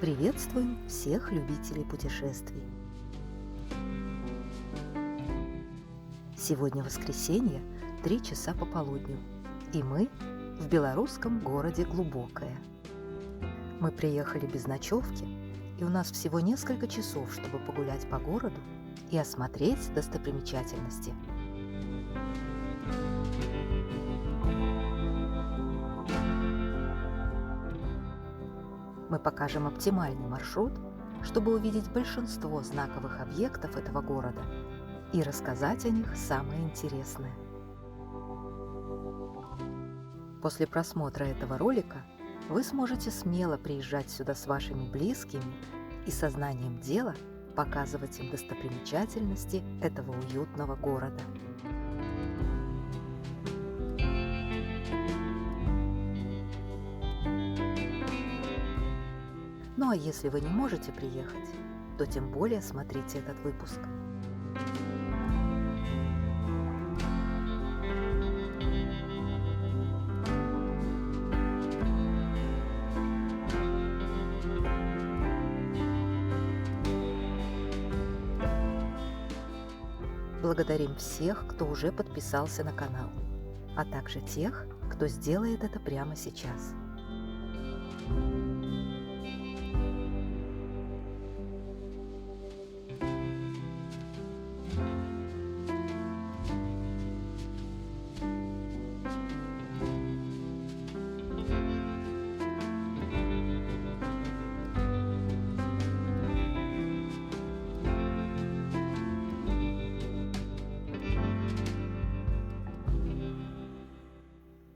Приветствуем всех любителей путешествий! Сегодня воскресенье, 3 часа по полудню, и мы в белорусском городе Глубокое. Мы приехали без ночевки, и у нас всего несколько часов, чтобы погулять по городу и осмотреть достопримечательности. Мы покажем оптимальный маршрут, чтобы увидеть большинство знаковых объектов этого города и рассказать о них самое интересное. После просмотра этого ролика вы сможете смело приезжать сюда с вашими близкими и сознанием дела показывать им достопримечательности этого уютного города. Ну а если вы не можете приехать, то тем более смотрите этот выпуск. Благодарим всех, кто уже подписался на канал, а также тех, кто сделает это прямо сейчас.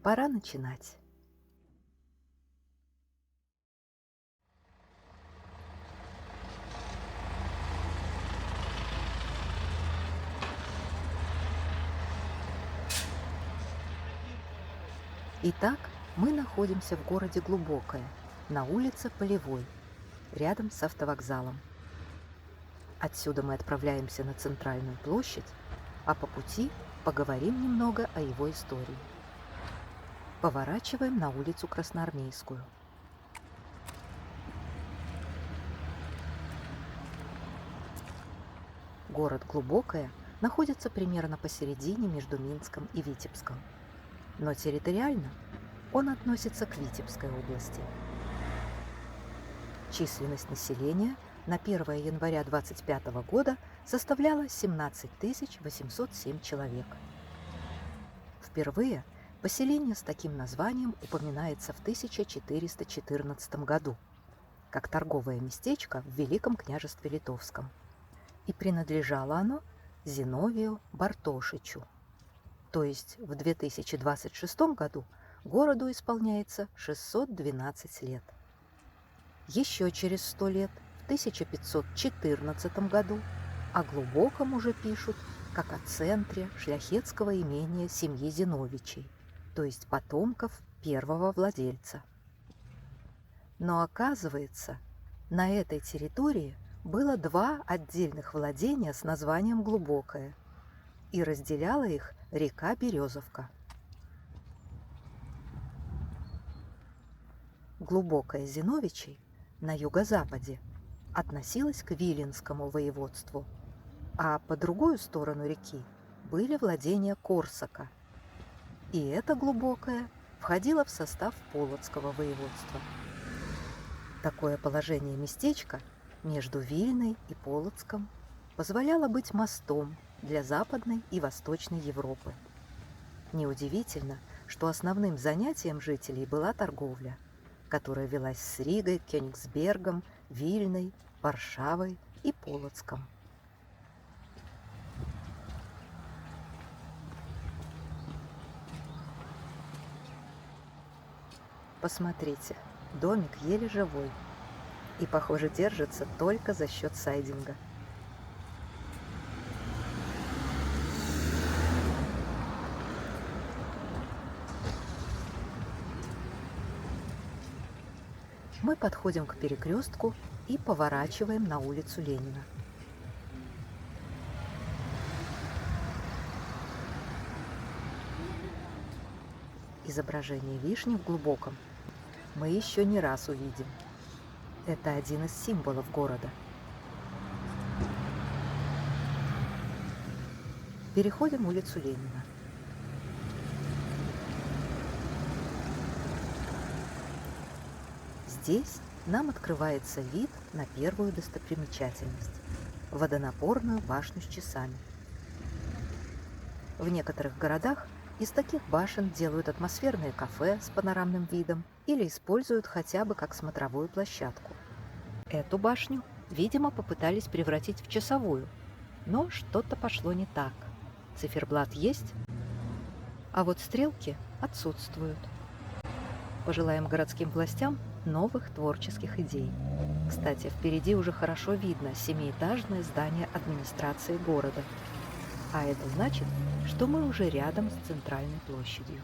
Пора начинать. Итак, мы находимся в городе Глубокое, на улице Полевой, рядом с автовокзалом. Отсюда мы отправляемся на центральную площадь, а по пути поговорим немного о его истории. Поворачиваем на улицу Красноармейскую. Город Глубокое находится примерно посередине между Минском и Витебском, но территориально он относится к Витебской области. Численность населения на 1 января 2025 года составляла 17 807 человек. Впервые поселение с таким названием упоминается в 1414 году, как торговое местечко в Великом княжестве Литовском, и принадлежало оно Зиновию Бартошичу. То есть в 2026 году городу исполняется 612 лет. Еще через 100 лет, в 1514 году, о Глубоком уже пишут как о центре шляхетского имения семьи Зиновичей, то есть потомков первого владельца. Но оказывается, на этой территории было два отдельных владения с названием Глубокое, и разделяла их река Березовка. Глубокое Зиновичей на юго-западе относилось к Виленскому воеводству, а по другую сторону реки были владения Корсака, и это Глубокое входило в состав Полоцкого воеводства. Такое положение местечка между Вильной и Полоцком позволяло быть мостом для Западной и Восточной Европы. Неудивительно, что основным занятием жителей была торговля, которая велась с Ригой, Кёнигсбергом, Вильной, Варшавой и Полоцком. Посмотрите, домик еле живой и, похоже, держится только за счет сайдинга. Мы подходим к перекрестку и поворачиваем на улицу Ленина. Изображение вишни в Глубоком мы еще не раз увидим. Это один из символов города. Переходим улицу Ленина. Здесь нам открывается вид на первую достопримечательность – водонапорную башню с часами. В некоторых городах из таких башен делают атмосферные кафе с панорамным видом или используют хотя бы как смотровую площадку. Эту башню, видимо, попытались превратить в часовую, но что-то пошло не так. Циферблат есть, а вот стрелки отсутствуют. Пожелаем городским властям новых творческих идей. Кстати, впереди уже хорошо видно семиэтажное здание администрации города. А это значит, что мы уже рядом с центральной площадью.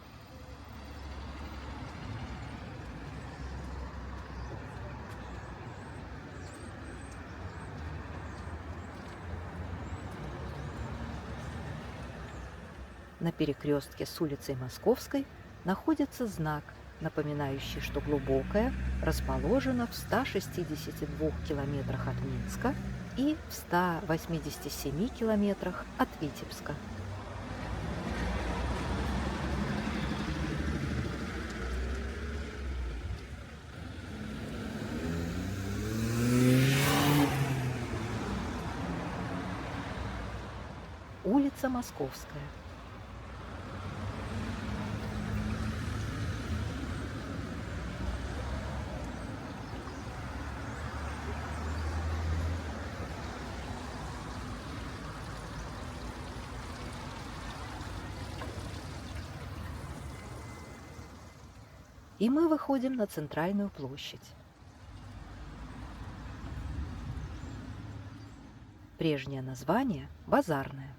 На перекрестке с улицей Московской находится знак, напоминающий, что Глубокое расположено в 162 километрах от Минска и в 187 километрах от Витебска. Улица Московская. И мы выходим на центральную площадь. Прежнее название – Базарная.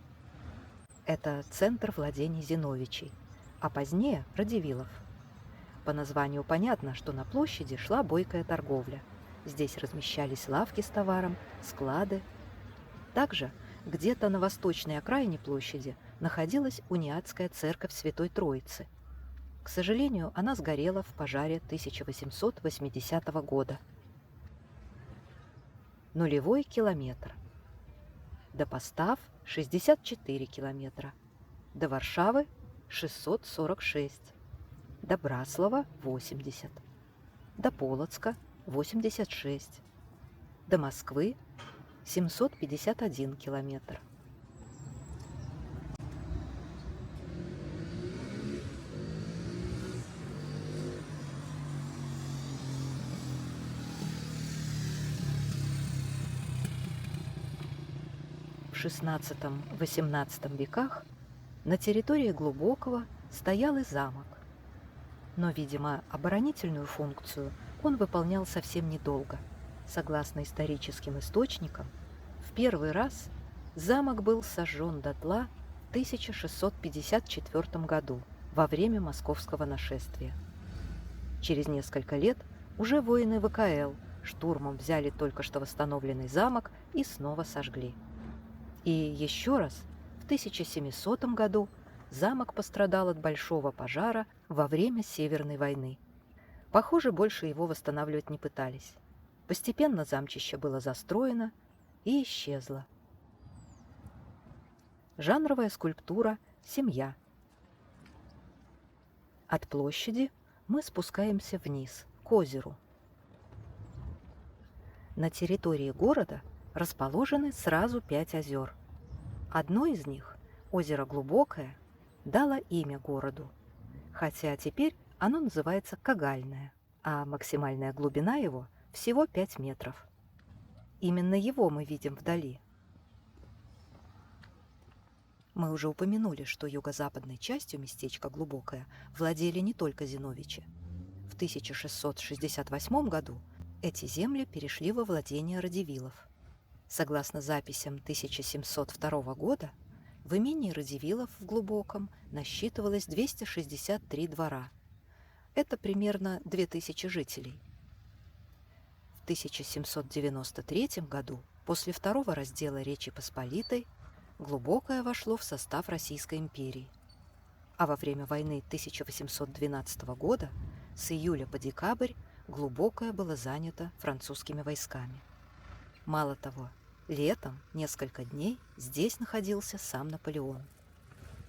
Это центр владений Зиновичей, а позднее – Радивилов. По названию понятно, что на площади шла бойкая торговля. Здесь размещались лавки с товаром, склады. Также где-то на восточной окраине площади находилась униатская церковь Святой Троицы. К сожалению, она сгорела в пожаре 1880 года. Нулевой километр. До Постав 64 километра. До Варшавы 646. До Браслава 80. До Полоцка 86. До Москвы 751 километр. В XVI-XVIII веках на территории Глубокого стоял и замок. Но, видимо, оборонительную функцию он выполнял совсем недолго. Согласно историческим источникам, в первый раз замок был сожжен дотла в 1654 году во время московского нашествия. Через несколько лет уже воины ВКЛ штурмом взяли только что восстановленный замок и снова сожгли. И еще раз, в 1700 году замок пострадал от большого пожара во время Северной войны. Похоже, больше его восстанавливать не пытались. Постепенно замчище было застроено и исчезло. Жанровая скульптура «Семья». От площади мы спускаемся вниз, к озеру. На территории города расположены сразу 5 озер. Одно из них, озеро Глубокое, дало имя городу, хотя теперь оно называется Кагальное, а максимальная глубина его всего 5 метров. Именно его мы видим вдали. Мы уже упомянули, что юго-западной частью местечка Глубокое владели не только Зиновичи. В 1668 году эти земли перешли во владение Радивилов. Согласно записям 1702 года, в имении Радивилов в Глубоком насчитывалось 263 двора. Это примерно 2000 жителей. В 1793 году, после второго раздела Речи Посполитой, Глубокое вошло в состав Российской империи. А во время войны 1812 года с июля по декабрь глубокое было занято французскими войсками. Мало того, летом несколько дней здесь находился сам Наполеон.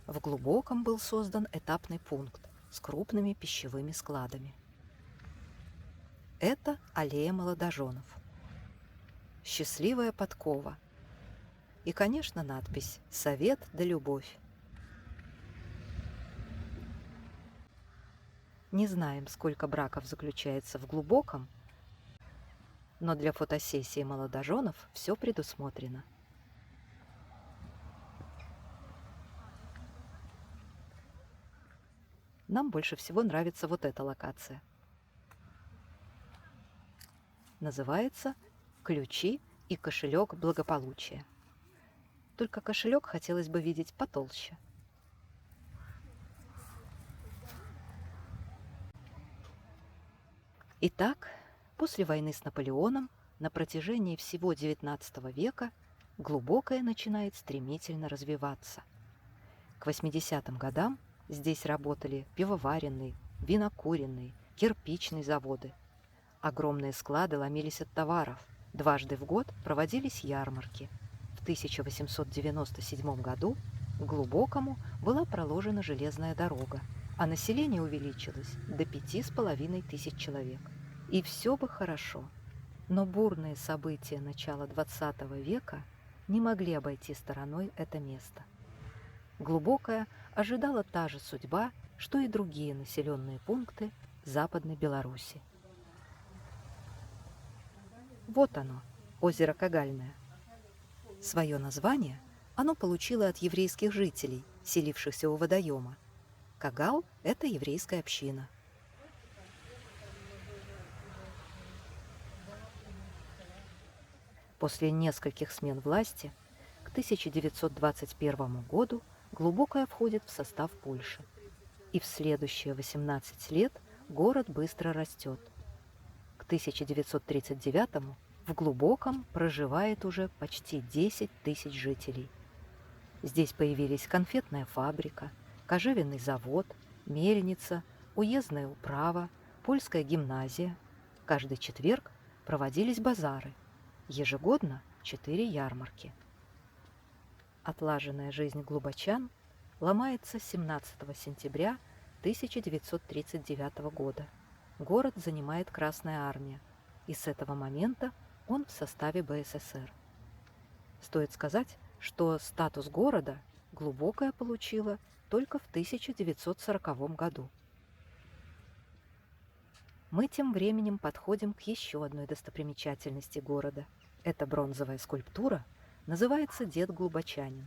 В Глубоком был создан этапный пункт с крупными пищевыми складами. Это аллея молодоженов. Счастливая подкова. И, конечно, надпись «Совет да любовь». Не знаем, сколько браков заключается в Глубоком, но для фотосессии молодоженов все предусмотрено. Нам больше всего нравится вот эта локация. Называется «Ключи и кошелек благополучия». Только кошелек хотелось бы видеть потолще. Итак, после войны с Наполеоном на протяжении всего XIX века Глубокое начинает стремительно развиваться. К 80-м годам здесь работали пивоваренные, винокуренные, кирпичные заводы. Огромные склады ломились от товаров. Дважды в год проводились ярмарки. В 1897 году к Глубокому была проложена железная дорога, а население увеличилось до 5500 человек. И все бы хорошо. Но бурные события начала XX века не могли обойти стороной это место. Глубокое ожидала та же судьба, что и другие населенные пункты Западной Беларуси. Вот оно, озеро Кагальное. Свое название оно получило от еврейских жителей, селившихся у водоема. Кагал – это еврейская община. После нескольких смен власти к 1921 году Глубокое входит в состав Польши. И в следующие 18 лет город быстро растет. К 1939 в Глубоком проживает уже почти 10 тысяч жителей. Здесь появились конфетная фабрика, кожевенный завод, мельница, уездная управа, польская гимназия. Каждый четверг проводились базары. Ежегодно 4 ярмарки. Отлаженная жизнь глубочан ломается 17 сентября 1939 года. Город занимает Красная армия, и с этого момента он в составе БССР. Стоит сказать, что статус города Глубокое получило только в 1940 году. Мы тем временем подходим к еще одной достопримечательности города. Эта бронзовая скульптура называется «Дед Глубочанин».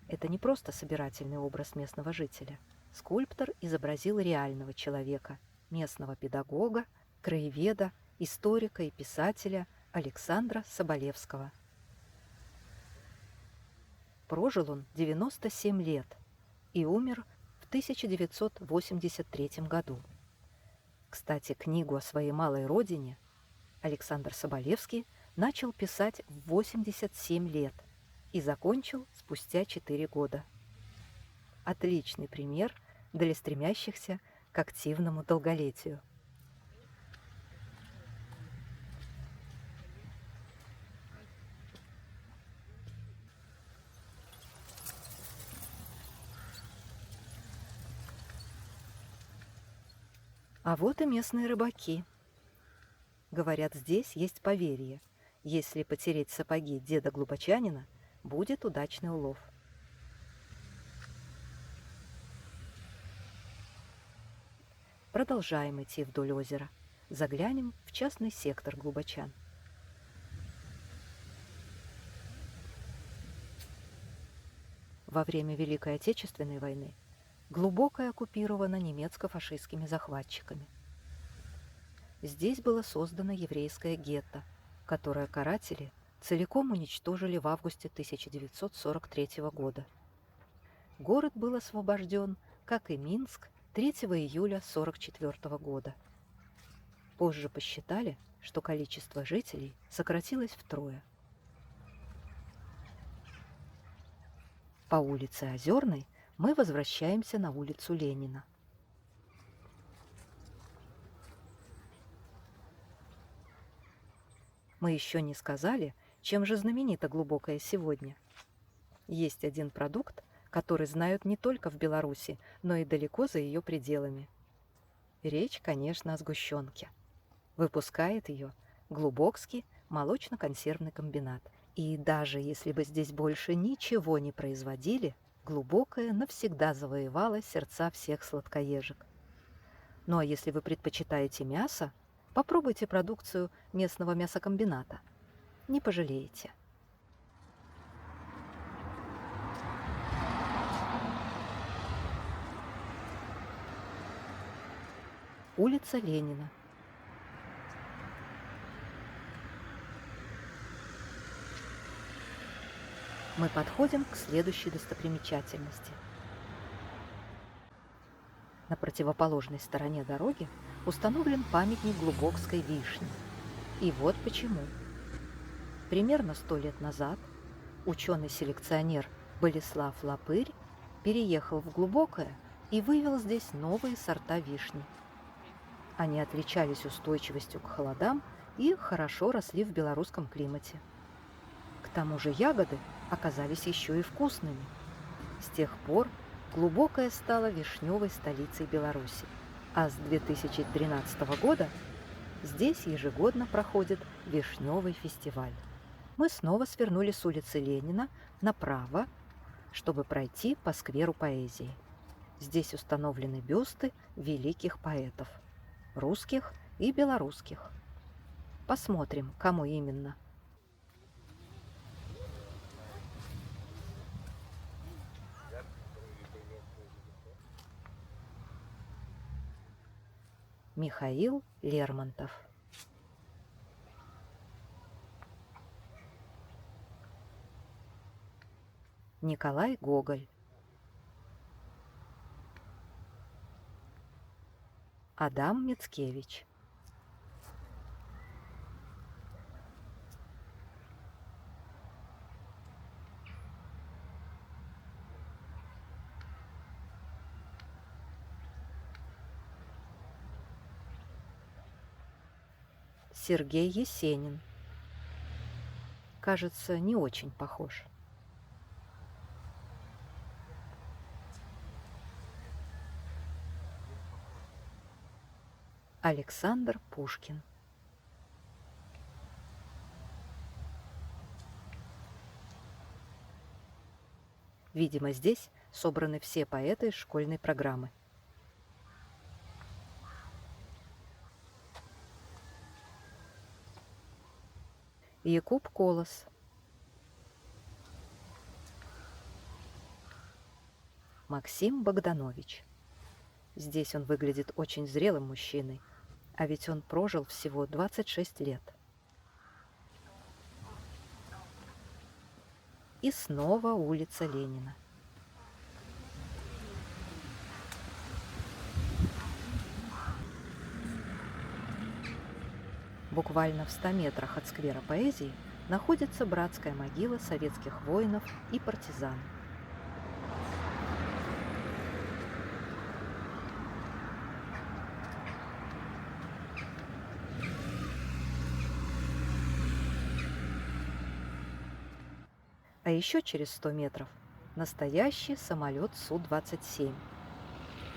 Это не просто собирательный образ местного жителя. Скульптор изобразил реального человека, местного педагога, краеведа, историка и писателя Александра Соболевского. Прожил он 97 лет и умер в 1983 году. Кстати, книгу о своей малой родине Александр Соболевский начал писать в 87 лет и закончил спустя 4 года. Отличный пример для стремящихся к активному долголетию. А вот и местные рыбаки. Говорят, здесь есть поверье. Если потереть сапоги деда Глубочанина, будет удачный улов. Продолжаем идти вдоль озера. Заглянем в частный сектор глубочан. Во время Великой Отечественной войны Глубокое оккупировано немецко-фашистскими захватчиками. Здесь было создано еврейское гетто, которое каратели целиком уничтожили в августе 1943 года. Город был освобожден, как и Минск, 3 июля 1944 года. Позже посчитали, что количество жителей сократилось втрое. По улице Озерной мы возвращаемся на улицу Ленина. Мы еще не сказали, чем же знаменита Глубокая сегодня. Есть один продукт, который знают не только в Беларуси, но и далеко за ее пределами. Речь, конечно, о сгущенке. Выпускает ее Глубокский молочно-консервный комбинат. И даже если бы здесь больше ничего не производили, Глубокое навсегда завоевало сердца всех сладкоежек. Ну а если вы предпочитаете мясо, попробуйте продукцию местного мясокомбината. Не пожалеете. Улица Ленина. Мы подходим к следующей достопримечательности. На противоположной стороне дороги установлен памятник Глубокской вишне. И вот почему. Примерно 100 лет назад ученый-селекционер Болеслав Лапырь переехал в Глубокое и вывел здесь новые сорта вишни. Они отличались устойчивостью к холодам и хорошо росли в белорусском климате. К тому же ягоды оказались еще и вкусными. С тех пор Глубокое стало вишневой столицей Беларуси, а с 2013 года здесь ежегодно проходит вишневый фестиваль. Мы снова свернули с улицы Ленина направо, чтобы пройти по скверу поэзии. Здесь установлены бюсты великих поэтов, русских и белорусских. Посмотрим, кому именно. Михаил Лермонтов. Николай Гоголь. Адам Мицкевич. Сергей Есенин. Кажется, не очень похож. Александр Пушкин. Видимо, здесь собраны все поэты из школьной программы. Якуб Колос. Максим Богданович. Здесь он выглядит очень зрелым мужчиной, а ведь он прожил всего 26 лет. И снова улица Ленина. Буквально в 100 метрах от сквера поэзии находится братская могила советских воинов и партизан. А еще через 100 метров настоящий самолет Су-27.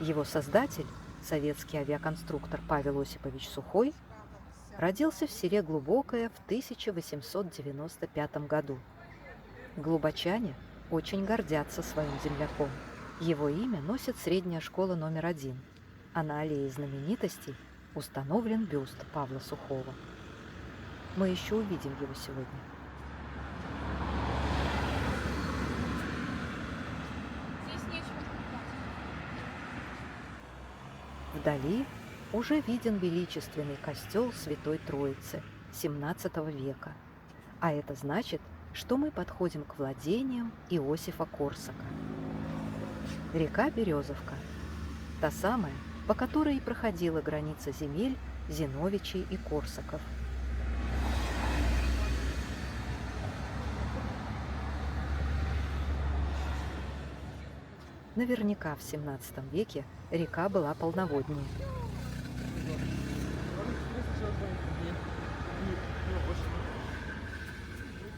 Его создатель, советский авиаконструктор Павел Осипович Сухой, родился в селе Глубокое в 1895 году. Глубочане очень гордятся своим земляком. Его имя носит средняя школа номер 1, а на аллее знаменитостей установлен бюст Павла Сухого. Мы еще увидим его сегодня. Вдали уже виден величественный костел Святой Троицы XVII века, а это значит, что мы подходим к владениям Иосифа Корсака. Река Березовка, та самая, по которой и проходила граница земель Зиновичей и Корсаков. Наверняка в XVII веке река была полноводнее.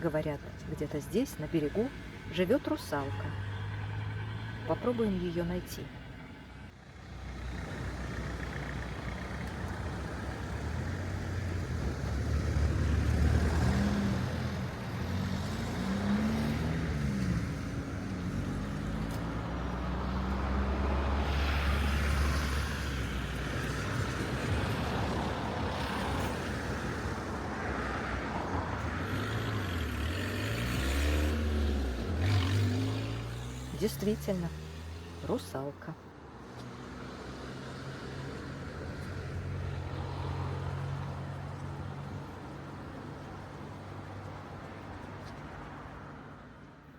Говорят, где-то здесь, на берегу, живет русалка. Попробуем ее найти. Действительно, русалка.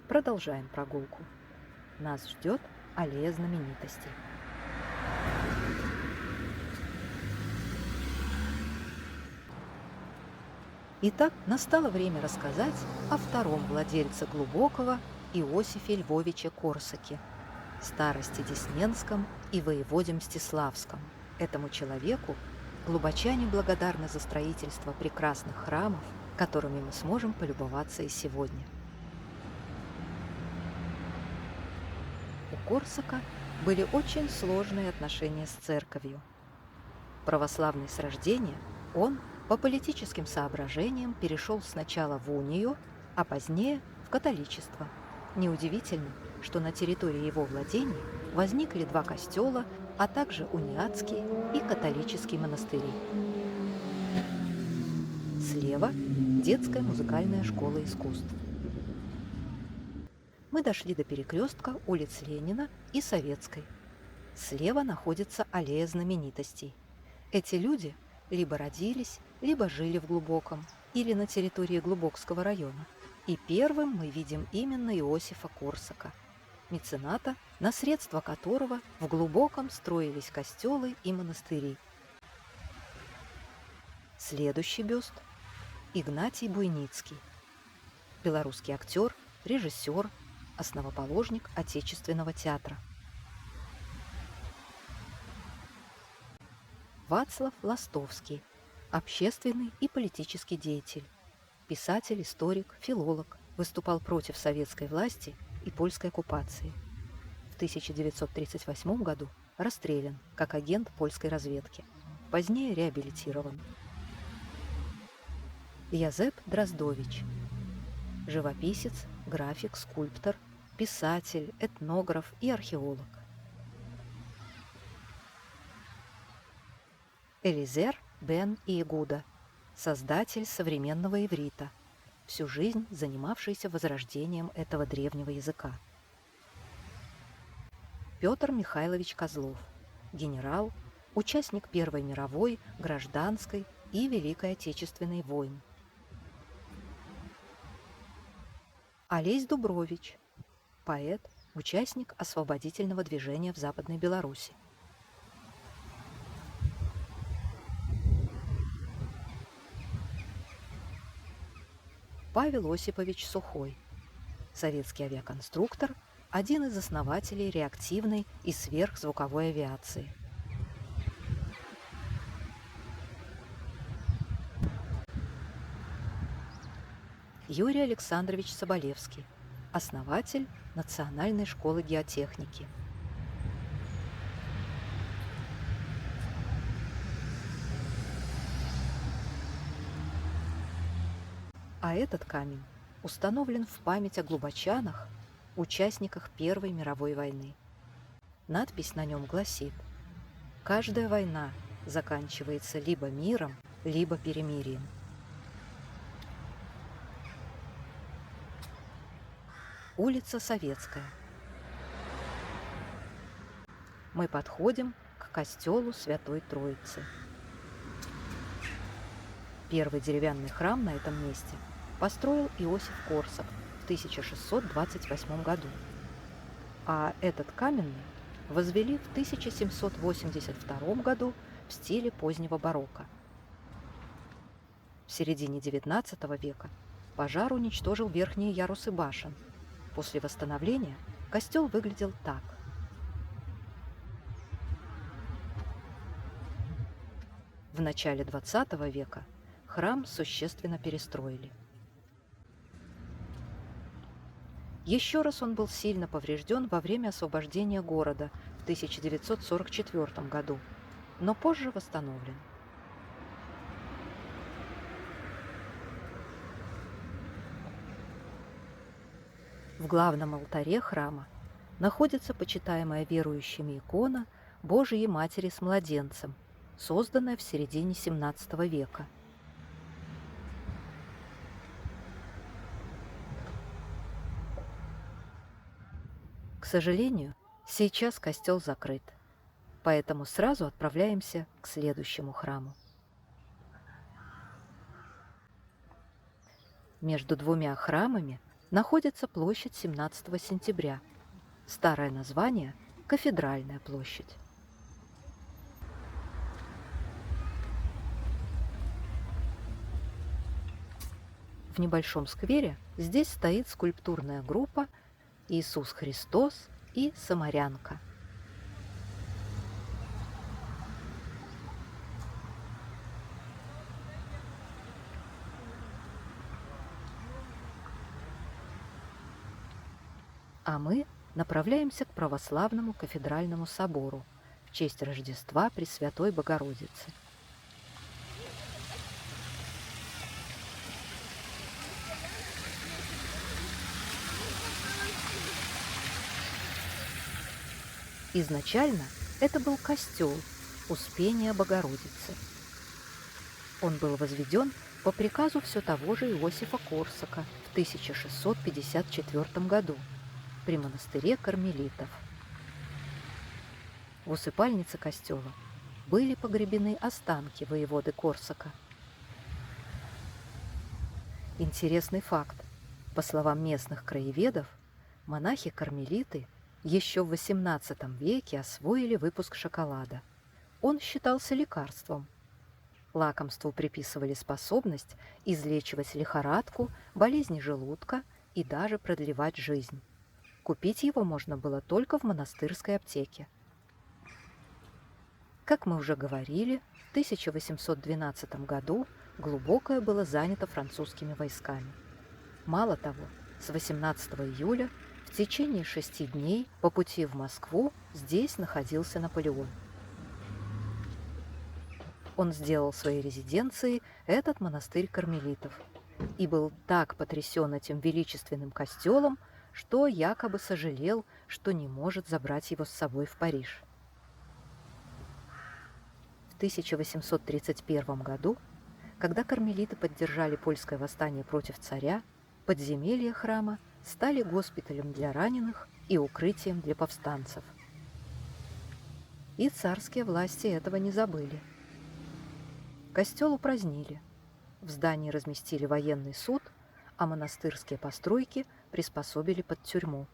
Продолжаем прогулку. Нас ждет аллея знаменитостей. Итак, настало время рассказать о втором владельце Глубокого Иосифе Львовиче Корсаке, старости Десненском и воеводе Мстиславском. Этому человеку глубочане благодарны за строительство прекрасных храмов, которыми мы сможем полюбоваться и сегодня. У Корсака были очень сложные отношения с церковью. Православный с рождения, он по политическим соображениям перешел сначала в унию, а позднее в католичество. Неудивительно, что на территории его владений возникли два костела, а также униатский и католический монастыри. Слева – детская музыкальная школа искусств. Мы дошли до перекрестка улиц Ленина и Советской. Слева находится аллея знаменитостей. Эти люди либо родились, либо жили в Глубоком или на территории Глубокского района. И первым мы видим именно Иосифа Корсака, мецената, на средства которого в Глубоком строились костелы и монастыри. Следующий бюст – Игнатий Буйницкий, белорусский актер, режиссер, основоположник отечественного театра. Вацлав Ластовский, общественный и политический деятель, писатель, историк, филолог, выступал против советской власти и польской оккупации. В 1938 году расстрелян как агент польской разведки, позднее реабилитирован. Язеп Дроздович, живописец, график, скульптор, писатель, этнограф и археолог. Элизер бен Иегуда, создатель современного иврита, всю жизнь занимавшийся возрождением этого древнего языка. Петр Михайлович Козлов, генерал, участник Первой мировой, Гражданской и Великой Отечественной войн. Олесь Дубрович, поэт, участник освободительного движения в Западной Беларуси. Павел Осипович Сухой, советский авиаконструктор, один из основателей реактивной и сверхзвуковой авиации. Юрий Александрович Соболевский, основатель Национальной школы геотехники. А этот камень установлен в память о глубочанах, участниках Первой мировой войны. Надпись на нем гласит: «Каждая война заканчивается либо миром, либо перемирием». Улица Советская. Мы подходим к костелу Святой Троицы. Первый деревянный храм на этом месте построил Иосиф Корсак в 1628 году, а этот каменный возвели в 1782 году в стиле позднего барокко. В середине XIX века пожар уничтожил верхние ярусы башен. После восстановления костел выглядел так. В начале XX века храм существенно перестроили. Еще раз он был сильно поврежден во время освобождения города в 1944 году, но позже восстановлен. В главном алтаре храма находится почитаемая верующими икона Божией Матери с младенцем, созданная в середине XVII века. К сожалению, сейчас костел закрыт, поэтому сразу отправляемся к следующему храму. Между двумя храмами находится площадь 17 сентября. Старое название – Кафедральная площадь. В небольшом сквере здесь стоит скульптурная группа «Иисус Христос и Самарянка». А мы направляемся к православному кафедральному собору в честь Рождества Пресвятой Богородицы. Изначально это был костел Успения Богородицы. Он был возведен по приказу все того же Иосифа Корсака в 1654 году при монастыре кармелитов. В усыпальнице костела были погребены останки воеводы Корсака. Интересный факт. По словам местных краеведов, монахи-кармелиты еще в XVIII веке освоили выпуск шоколада. Он считался лекарством. Лакомству приписывали способность излечивать лихорадку, болезни желудка и даже продлевать жизнь. Купить его можно было только в монастырской аптеке. Как мы уже говорили, в 1812 году Глубокое было занято французскими войсками. Мало того, с 18 июля в течение 6 дней по пути в Москву здесь находился Наполеон. Он сделал своей резиденцией этот монастырь кармелитов и был так потрясен этим величественным костелом, что якобы сожалел, что не может забрать его с собой в Париж. В 1831 году, когда кармелиты поддержали польское восстание против царя, подземелья храма стали госпиталем для раненых и укрытием для повстанцев. И царские власти этого не забыли. Костел упразднили, в здании разместили военный суд, а монастырские постройки приспособили под тюрьму.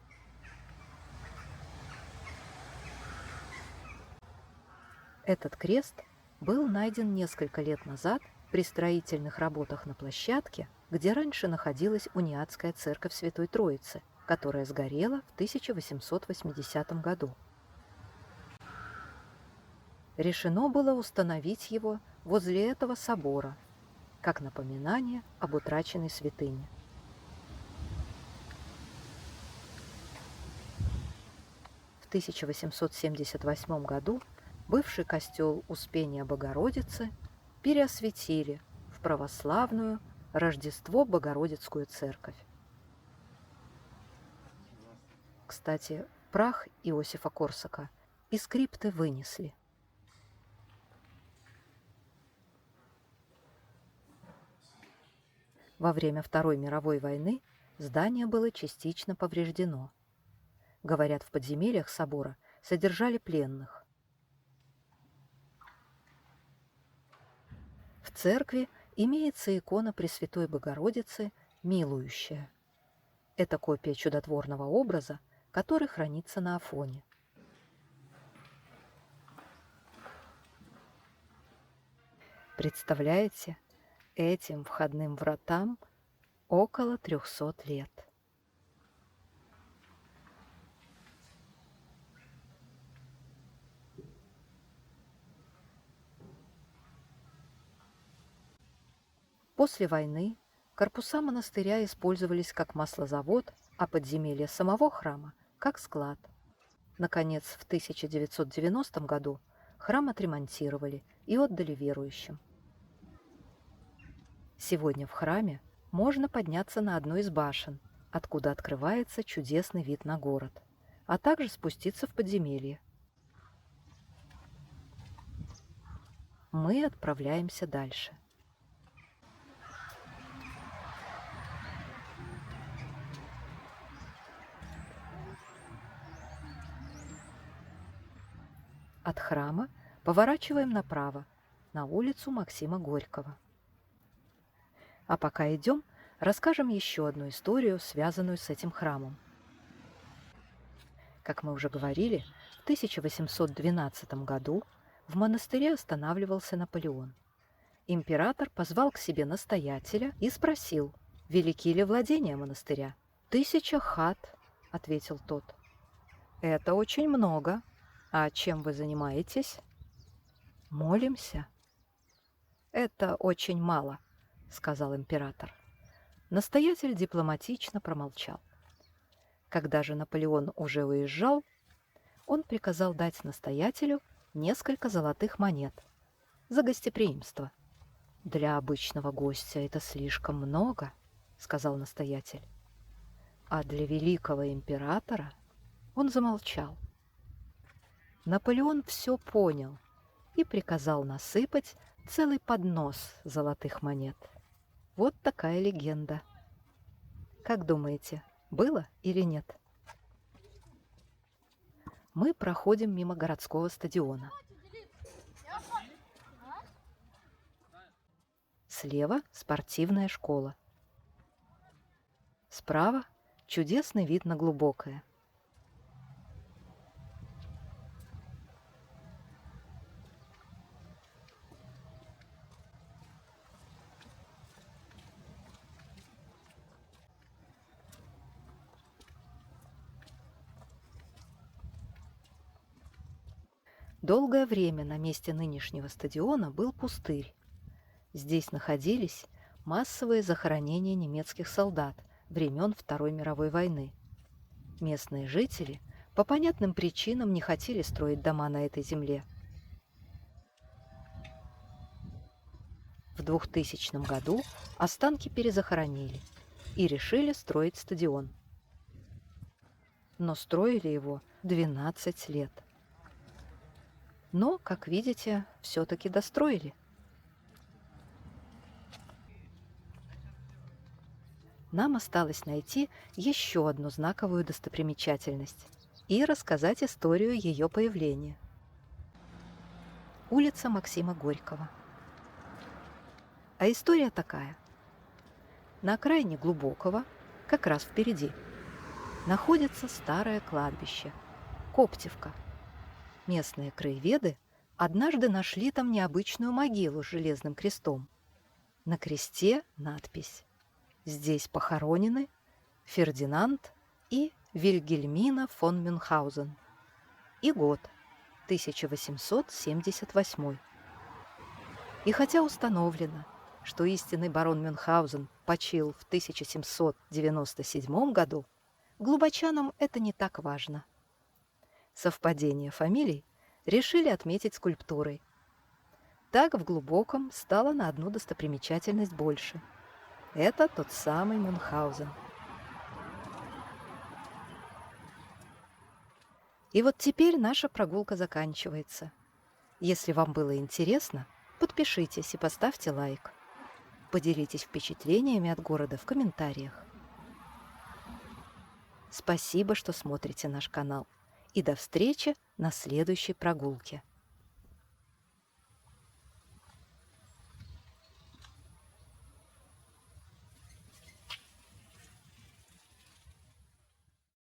Этот крест был найден несколько лет назад при строительных работах на площадке, где раньше находилась униатская церковь Святой Троицы, которая сгорела в 1880 году. Решено было установить его возле этого собора, как напоминание об утраченной святыне. В 1878 году бывший костел Успения Богородицы переосветили в православную Рождество Богородицкую церковь. Кстати, прах Иосифа Корсака из крипты вынесли. Во время Второй мировой войны здание было частично повреждено. Говорят, в подземельях собора содержали пленных. В церкви имеется икона Пресвятой Богородицы «Милующая». Это копия чудотворного образа, который хранится на Афоне. Представляете, этим входным вратам около 300 лет. После войны корпуса монастыря использовались как маслозавод а подземелье самого храма как склад. Наконец, в 1990 году храм отремонтировали и отдали верующим. Сегодня в храме можно подняться на одну из башен, откуда открывается чудесный вид на город, а также спуститься в подземелье. Мы отправляемся дальше. От храма поворачиваем направо, на улицу Максима Горького. А пока идем, расскажем еще одну историю, связанную с этим храмом. Как мы уже говорили, в 1812 году в монастыре останавливался Наполеон. Император позвал к себе настоятеля и спросил, велики ли владения монастыря. 1000 хат, ответил тот. Это очень много. А чем вы занимаетесь? Молимся. Это очень мало, сказал император. Настоятель дипломатично промолчал. Когда же Наполеон уже уезжал, он приказал дать настоятелю несколько золотых монет за гостеприимство. «Для обычного гостя это слишком много», — сказал настоятель. А для великого императора он замолчал. Наполеон все понял и приказал насыпать целый поднос золотых монет. Вот такая легенда. Как думаете, было или нет? Мы проходим мимо городского стадиона. Слева спортивная школа. Справа чудесный вид на Глубокое. Долгое время на месте нынешнего стадиона был пустырь. Здесь находились массовые захоронения немецких солдат времен Второй мировой войны. Местные жители по понятным причинам не хотели строить дома на этой земле. В 2000 году останки перезахоронили и решили строить стадион. Но строили его 12 лет. Но, как видите, все-таки достроили. Нам осталось найти еще одну знаковую достопримечательность и рассказать историю ее появления. Улица Максима Горького. А история такая. На окраине Глубокого, как раз впереди, находится старое кладбище – Коптевка. Местные краеведы однажды нашли там необычную могилу с железным крестом. На кресте надпись: «Здесь похоронены Фердинанд и Вильгельмина фон Мюнхгаузен». И год 1878. И хотя установлено, что истинный барон Мюнхгаузен почил в 1797 году, глубочанам это не так важно. Совпадение фамилий решили отметить скульптурой. Так в Глубоком стало на одну достопримечательность больше. Это тот самый Мюнхгаузен. И вот теперь наша прогулка заканчивается. Если вам было интересно, подпишитесь и поставьте лайк. Поделитесь впечатлениями от города в комментариях. Спасибо, что смотрите наш канал. И до встречи на следующей прогулке.